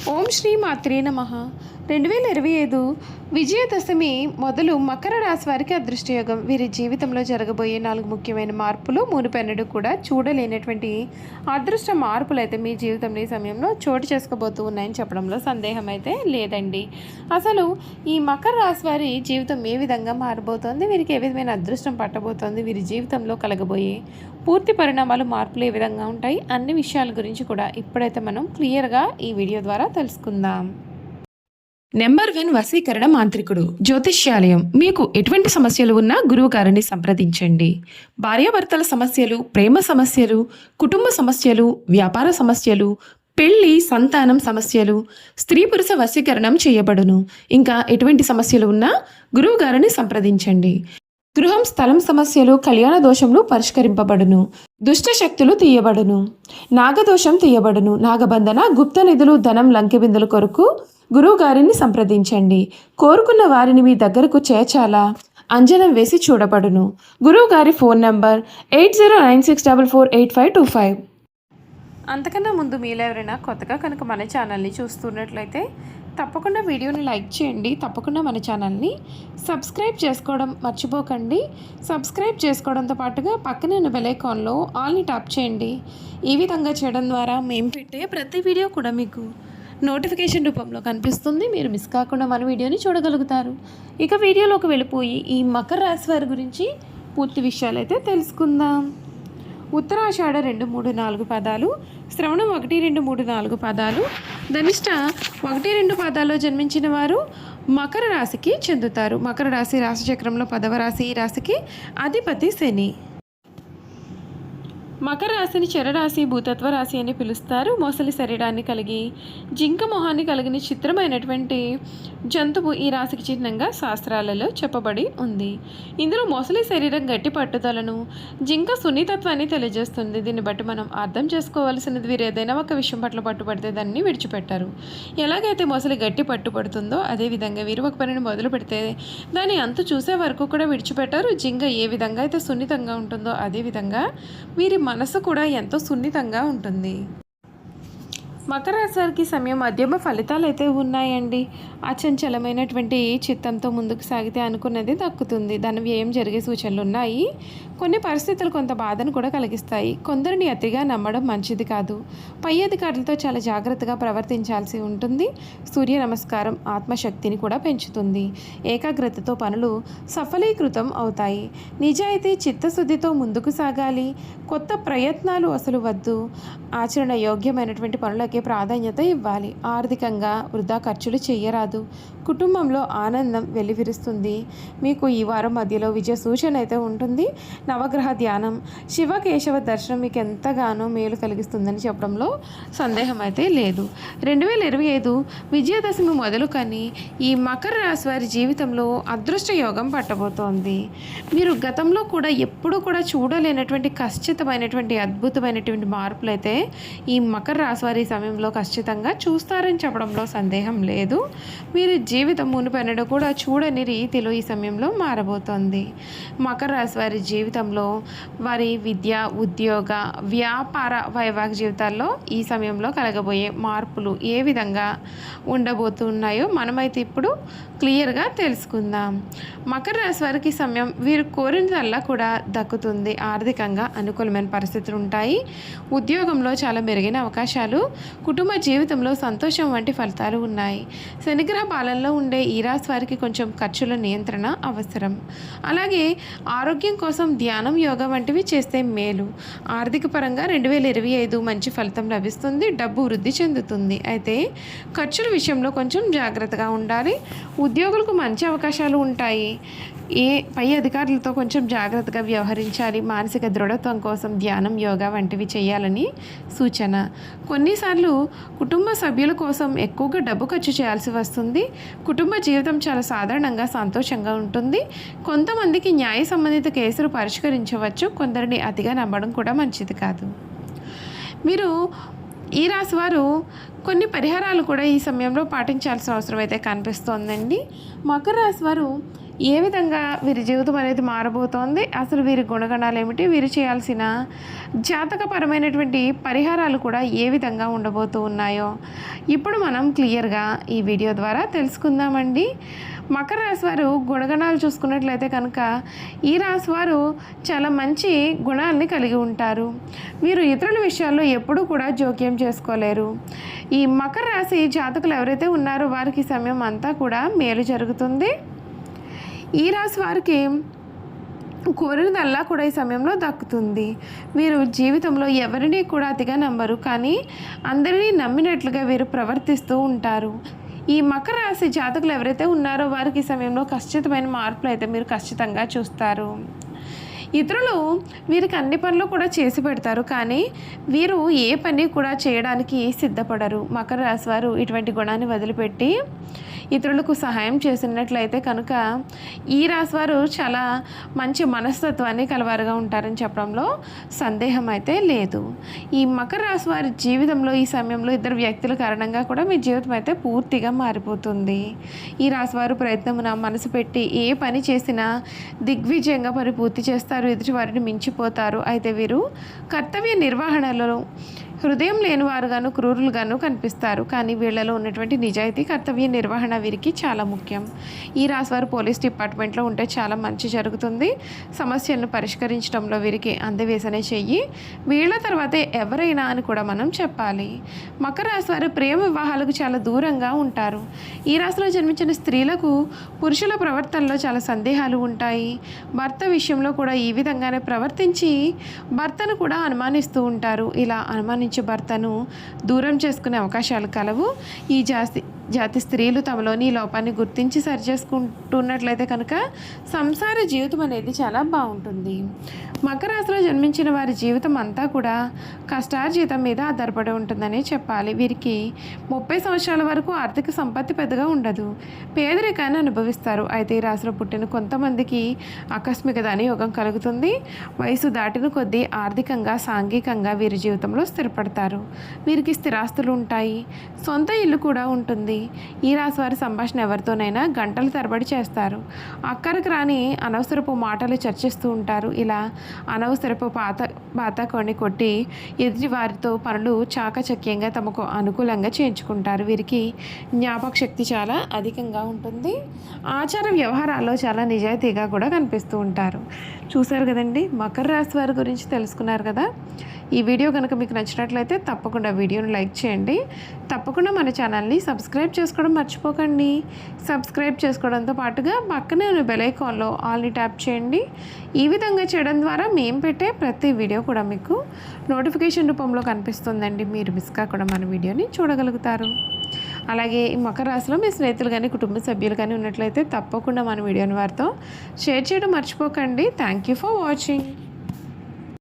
ఓం శ్రీ మాత్రే నమః 2025 విజయదశమి మొదలు మకర రాశి వారికి అదృష్టయోగం. వీరి జీవితంలో జరగబోయే 4 ముఖ్యమైన మార్పులు మునుపెన్నడూ కూడా చూడలేనటువంటి అదృష్ట మార్పులు అయితే మీ జీవితంలో ఈ సమయంలో చోటు చేసుకోబోతూ ఉన్నాయని చెప్పడంలో సందేహం అయితే లేదండి. అసలు ఈ మకర రాశి వారి జీవితం ఏ విధంగా మారబోతోంది, వీరికి ఏ విధమైన అదృష్టం పట్టబోతోంది, వీరి జీవితంలో కలగబోయే పూర్తి పరిణామాలు మార్పులు ఏ విధంగా ఉంటాయి, అన్ని విషయాల గురించి కూడా ఇప్పుడైతే మనం క్లియర్గా ఈ వీడియో ద్వారా తెలుసుకుందాం. నెంబర్ 1 వశీకరణ మాంత్రికుడు జ్యోతిష్యాలయం. మీకు ఎటువంటి సమస్యలు ఉన్నా గురువు గారిని సంప్రదించండి. భార్యాభర్తల సమస్యలు, ప్రేమ సమస్యలు, కుటుంబ సమస్యలు, వ్యాపార సమస్యలు, పెళ్లి సంతానం సమస్యలు, స్త్రీ పురుష వశీకరణం చేయబడును. ఇంకా ఎటువంటి సమస్యలు ఉన్నా గురువు గారిని సంప్రదించండి. గృహం స్థలం సమస్యలు, కళ్యాణ దోషములు పరిష్కరింపబడును. దుష్ట శక్తులు తీయబడును. నాగదోషం తీయబడును. నాగబంధన, గుప్త నిధులు, ధనం, లంకెబిందుల కొరకు గురువు గారిని సంప్రదించండి. కోరుకున్న వారిని మీ దగ్గరకు చేర్చాలా అంజనం వేసి చూడబడును. గురువు గారి ఫోన్ నంబర్ 8096448525. అంతకన్నా ముందు మీలో ఎవరైనా కొత్తగా కనుక మన ఛానల్ని చూస్తున్నట్లయితే తప్పకుండా వీడియోని లైక్ చేయండి. తప్పకుండా మన ఛానల్ని సబ్స్క్రైబ్ చేసుకోవడం మర్చిపోకండి. సబ్స్క్రైబ్ చేసుకోవడంతో పాటుగా పక్కనే ఉన్న బెల్ ఐకాన్లో ఆల్ని ట్యాప్ చేయండి. ఈ విధంగా చేయడం ద్వారా మేము పెట్టే ప్రతి వీడియో కూడా మీకు నోటిఫికేషన్ రూపంలో కనిపిస్తుంది. మీరు మిస్ కాకుండా మన వీడియోని చూడగలుగుతారు. ఇక వీడియోలోకి వెళ్ళిపోయి ఈ మకర రాశి వారి గురించి పూర్తి విషయాలు అయితే తెలుసుకుందాం. ఉత్తరాషాఢ 2, 3, 4 పాదాలు, శ్రవణం 1, 2, 3, 4 పాదాలు, ధనిష్ట 1, 2 పాదాల్లో జన్మించిన వారు మకర రాశికి చెందుతారు. మకర రాశి రాశిచక్రంలో 10వ రాశి. ఈ రాశికి అధిపతి శని. మకర రాశిని చరరాశి, భూతత్వ రాశి అని పిలుస్తారు. మొసలి శరీరాన్ని కలిగి జింక మొహాన్ని కలిగిన చిత్రమైనటువంటి జంతువు ఈ రాశికి చిహ్నంగా శాస్త్రాలలో చెప్పబడి ఉంది. ఇందులో మొసలి శరీరం గట్టి పట్టుదలను, జింక సున్నితత్వాన్ని తెలియజేస్తుంది. దీన్ని బట్టి మనం అర్థం చేసుకోవాల్సినది, వీరు ఏదైనా ఒక విషయం పట్ల పట్టుబడితే దాన్ని విడిచిపెట్టారు. ఎలాగైతే మొసలి గట్టి పట్టుబడుతుందో అదేవిధంగా వీరు ఒక పనిని మొదలు పెడితే దాన్ని అంత చూసే వరకు కూడా విడిచిపెట్టారు. జింక ఏ విధంగా అయితే సున్నితంగా ఉంటుందో అదేవిధంగా వీరి మనసు కూడా ఎంతో సున్నితంగా ఉంటుంది. మకర రాశి వారికి సమయం మధ్యమ ఫలితాలు అయితే ఉన్నాయండి. అచంచలమైనటువంటి చిత్తంతో ముందుకు సాగితే అనుకున్నది దక్కుతుంది. ధన వ్యయం జరిగే సూచనలు ఉన్నాయి. కొన్ని పరిస్థితులు కొంత బాధను కూడా కలిగిస్తాయి. కొందరిని అతిగా నమ్మడం మంచిది కాదు. పై అధికారులతో చాలా జాగ్రత్తగా ప్రవర్తించాల్సి ఉంటుంది. సూర్య నమస్కారం ఆత్మశక్తిని కూడా పెంచుతుంది. ఏకాగ్రతతో పనులు సఫలీకృతం అవుతాయి. నిజాయితీ చిత్తశుద్ధితో ముందుకు సాగాలి. కొత్త ప్రయత్నాలు అసలు వద్దు. ఆచరణ యోగ్యమైనటువంటి పనులకే ప్రాధాన్యత ఇవ్వాలి. ఆర్థికంగా వృధా ఖర్చులు చేయరాదు. కుటుంబంలో ఆనందం వెల్లివిరుస్తుంది. మీకు ఈ వారం మధ్యలో విజయ సూచన అయితే ఉంటుంది. నవగ్రహ ధ్యానం, శివకేశవ దర్శనం మీకు ఎంతగానో మేలు కలిగిస్తుందని చెప్పడంలో సందేహం అయితే లేదు. 2025 విజయదశమి మొదలు కానీ ఈ మకర రాశి వారి జీవితంలో అదృష్ట యోగం పట్టబోతోంది. మీరు గతంలో కూడా ఎప్పుడూ కూడా చూడలేనటువంటి ఖచ్చితమైనటువంటి అద్భుతమైనటువంటి మార్పులు అయితే ఈ మకర రాశి వారి సమయంలో ఖచ్చితంగా చూస్తారని చెప్పడంలో సందేహం లేదు. వీరి జీవితం మునుపెన్నడూ కూడా చూడని రీతిలో ఈ సమయంలో మారబోతోంది. మకర రాశి వారి జీవితంలో వారి విద్య, ఉద్యోగ, వ్యాపార, వైవాహిక జీవితాల్లో ఈ సమయంలో కలగబోయే మార్పులు ఏ విధంగా ఉండబోతున్నాయో మనమైతే ఇప్పుడు క్లియర్గా తెలుసుకుందాం. మకర రాశి వారికి సమయం వీరు కోరినదల్లా కూడా దక్కుతుంది. ఆర్థికంగా అనుకూలమైన పరిస్థితులు ఉంటాయి. ఉద్యోగంలో చాలా మెరుగైన అవకాశాలు, కుటుంబ జీవితంలో సంతోషం వంటి ఫలితాలు ఉన్నాయి. శనిగ్రహ పాలనలో ఉండే ఈ రాశి వారికి కొంచెం ఖర్చుల నియంత్రణ అవసరం. అలాగే ఆరోగ్యం కోసం ధ్యానం, యోగా వంటివి చేస్తే మేలు. ఆర్థిక పరంగా 2025 మంచి ఫలితం లభిస్తుంది. డబ్బు వృద్ధి చెందుతుంది. అయితే ఖర్చుల విషయంలో కొంచెం జాగ్రత్తగా ఉండాలి. ఉద్యోగులకు మంచి అవకాశాలు ఉంటాయి. పై అధికారులతో కొంచెం జాగ్రత్తగా వ్యవహరించాలి. మానసిక దృఢత్వం కోసం ధ్యానం, యోగా వంటివి చేయాలని సూచన. కొన్నిసార్లు కుటుంబ సభ్యుల కోసం ఎక్కువగా డబ్బు ఖర్చు చేయాల్సి వస్తుంది. కుటుంబ జీవితం చాలా సాధారణంగా సంతోషంగా ఉంటుంది. కొంతమందికి న్యాయ సంబంధిత కేసులు పరిష్కరించవచ్చు. కొందరిని అతిగా నమ్మడం కూడా మంచిది కాదు. మీరు ఈ రాశి వారు కొన్ని పరిహారాలు కూడా ఈ సమయంలో పాటించాల్సిన అవసరం అయితే కనిపిస్తోందండి. మకర రాశి వారు ఏ విధంగా వీరి జీవితం అనేది మారబోతోంది, అసలు వీరి గుణగణాలు ఏమిటి, వీరు చేయాల్సిన జాతకపరమైనటువంటి పరిహారాలు కూడా ఏ విధంగా ఉండబోతూ ఉన్నాయో ఇప్పుడు మనం క్లియర్గా ఈ వీడియో ద్వారా తెలుసుకుందామండి. మకర రాశి వారు గుణగణాలు చూసుకున్నట్లయితే కనుక ఈ రాశి వారు చాలా మంచి గుణాలని కలిగి ఉంటారు. వీరు ఇతరుల విషయాల్లో ఎప్పుడూ కూడా జోక్యం చేసుకోలేరు. ఈ మకర రాశి జాతకులు ఎవరైతే ఉన్నారో వారికి సమయం అంతా కూడా మేలు జరుగుతుంది. ఈ రాశి వారికి కోరినదల్లా కూడా ఈ సమయంలో దక్కుతుంది. వీరు జీవితంలో ఎవరిని కూడా అతిగా నమ్మరు, కానీ అందరినీ నమ్మినట్లుగా వీరు ప్రవర్తిస్తూ ఉంటారు. ఈ మకర రాశి జాతకులు ఎవరైతే ఉన్నారో వారికి ఈ సమయంలో ఖచ్చితమైన మార్పులు అయితే మీరు ఖచ్చితంగా చూస్తారు. ఇతరులు వీరికి అన్ని పనులు కూడా చేసి పెడతారు, కానీ వీరు ఏ పని కూడా చేయడానికి సిద్ధపడరు. మకర రాశి వారు ఇటువంటి గుణాన్ని వదిలిపెట్టి ఇతరులకు సహాయం చేసినట్లయితే కనుక ఈ రాశి వారు చాలా మంచి మనస్తత్వాన్ని కలవారుగా ఉంటారని చెప్పడంలో సందేహం అయితే లేదు. ఈ మకర రాశి వారి జీవితంలో ఈ సమయంలో ఇద్దరు వ్యక్తుల కారణంగా కూడా మీ జీవితం అయితే పూర్తిగా మారిపోతుంది. ఈ రాశి వారు ప్రయత్నమున మనసు పెట్టి ఏ పని చేసినా దిగ్విజయంగా పూర్తి చేస్తారు, ఎదుటి వారిని మించిపోతారు. అయితే వీరు కర్తవ్య నిర్వహణలో హృదయం లేని వారుగాను క్రూరులుగాను కనిపిస్తారు, కానీ వీళ్ళలో ఉన్నటువంటి నిజాయితీ కర్తవ్య నిర్వహణ వీరికి చాలా ముఖ్యం. ఈ రాశివారు పోలీస్ డిపార్ట్మెంట్లో ఉంటే చాలా మంచి జరుగుతుంది. సమస్యలను పరిష్కరించడంలో వీరికి అందవేసనే చెయ్యి, వీళ్ళ తర్వాతే ఎవరైనా అని కూడా మనం చెప్పాలి. మకర రాశివారు ప్రేమ వివాహాలకు చాలా దూరంగా ఉంటారు. ఈ రాశిలో జన్మించిన స్త్రీలకు పురుషుల ప్రవర్తనలో చాలా సందేహాలు ఉంటాయి. భర్త విషయంలో కూడా ఈ విధంగానే ప్రవర్తించి భర్తను కూడా అనుమానిస్తూ ఉంటారు. ఇలా అనుమానించి భర్తను దూరం చేసుకునే అవకాశాలు కలవు. ఈ జాతి స్త్రీలు తమలోని లోపాన్ని గుర్తించి సరిచేసుకుంటున్నట్లయితే కనుక సంసార జీవితం అనేది చాలా బాగుంటుంది. మకర రాశిలో జన్మించిన వారి జీవితం అంతా కూడా కష్టార్జితం మీద ఆధారపడి ఉంటుందని చెప్పాలి. వీరికి 30 సంవత్సరాల వరకు ఆర్థిక సంపత్తి పెద్దగా ఉండదు, పేదరికాన్ని అనుభవిస్తారు. అయితే ఈ రాశిలో పుట్టిన కొంతమందికి ఆకస్మిక ధనయోగం కలుగుతుంది. వయసు దాటిన కొద్దీ ఆర్థికంగా సాంఘికంగా వీరి జీవితంలో స్థిరపడతారు. వీరికి స్థిరాస్తులు ఉంటాయి, సొంత ఇల్లు కూడా ఉంటుంది. ఈ రాశి వారి సంభాషణ ఎవరితోనైనా గంటల తరబడి చేస్తారు. అక్కడికి రాని అనవసరపు మాటలు చర్చిస్తూ ఉంటారు. ఇలా అనవసరపు పాత కొట్టి ఎదుటి వారితో పనులు చాకచక్యంగా తమకు అనుకూలంగా చేయించుకుంటారు. వీరికి జ్ఞాపక శక్తి చాలా అధికంగా ఉంటుంది. ఆచార వ్యవహారాల్లో చాలా నిజాయితీగా కూడా కనిపిస్తూ ఉంటారు. చూశారు కదండి, మకర రాశి వారి గురించి తెలుసుకున్నారు కదా. ఈ వీడియో కనుక మీకు నచ్చినట్లయితే తప్పకుండా వీడియోని లైక్ చేయండి. తప్పకుండా మన ఛానల్ని సబ్స్క్రైబ్ చేసుకోవడం మర్చిపోకండి. సబ్స్క్రైబ్ చేసుకోవడంతో పాటుగా పక్కనే ఉన్న బెల్ ఐకాన్లో ఆల్ని ట్యాప్ చేయండి. ఈ విధంగా చేయడం ద్వారా మేము పెట్టే ప్రతి వీడియో కూడా మీకు నోటిఫికేషన్ రూపంలో కనిపిస్తుందండి. మీరు మిస్ కాకుండా మన వీడియోని చూడగలుగుతారు. అలాగే ఈ మకర రాశిలో మీ స్నేహితులు కానీ కుటుంబ సభ్యులు కానీ ఉన్నట్లయితే తప్పకుండా మన వీడియోని వారితో షేర్ చేయడం మర్చిపోకండి. Thank you for watching.